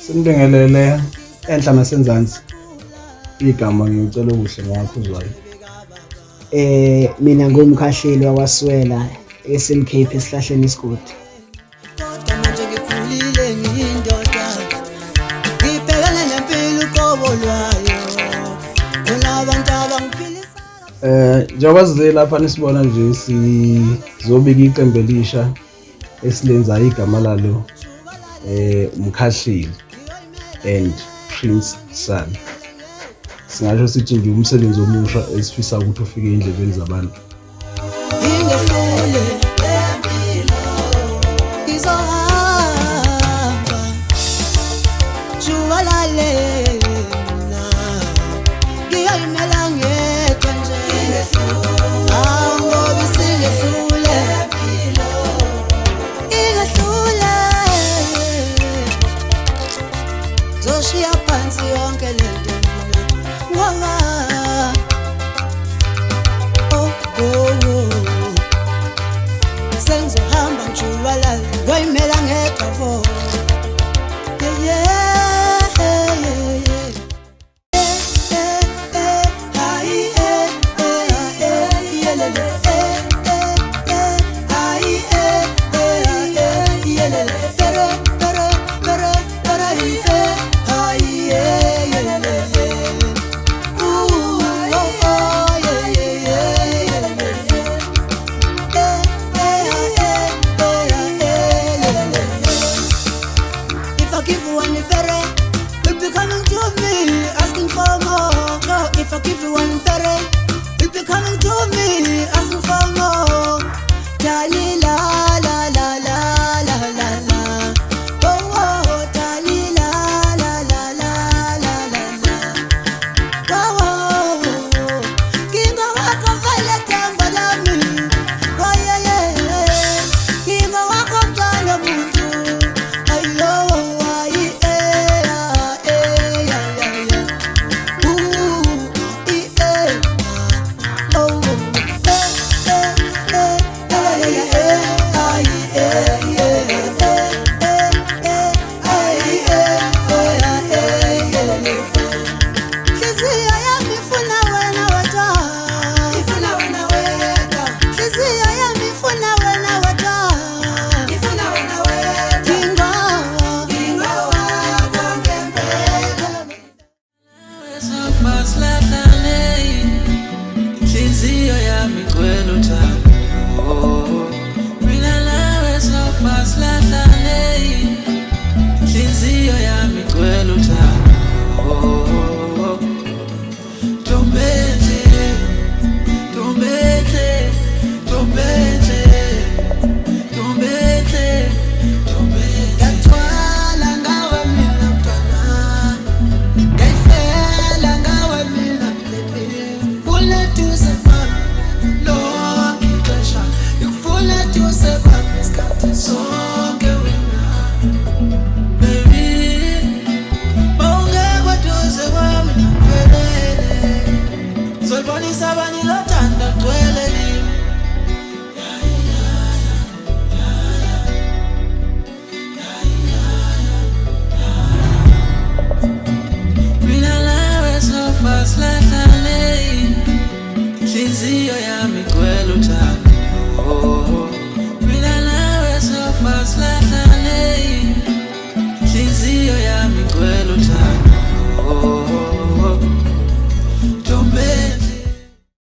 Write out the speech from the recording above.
Sinibingelele enhla nasenzansi. Igama ngicela ukuhle ngakho uzwayo. Mina ngumkhahleli wakwaSwela eSimcape esihlahleni isigodi. Kodwa manje ngikhulile ngiyindoda, ngibhekane nempilo uqobo lwayo, kunabantu abangiphilisa. Njengoba size lapha nisibona nje sizobika iqembu elisha esilenzayo igama lalo umkhahleli and Prince Sun. Singasho sithi nje umsebenzi omusha esifisa ukuthi ufike endlebeni zabantu. Ingehlele empilo izohamba juwalale na ngiyoyimela ngedwa nje angoba isingehlule empilo ingehlule zoshiya phansi yonke lento ngoba sengizohamba ngijubalala ngoyimela ngedwa vo If I give you one better, you'll be coming to me, asking for more. Dali la la la la la la la. Oh oh, dali la la la la la la la. Oh oh, kinga wako vale tamba lami. Oh yeah yeah, kinga wako mtana butu. Ayo ayi Inhliziyo yami igcwele uthando, mina nawe so fast lahlale, inhliziyo yami igcwele uthando.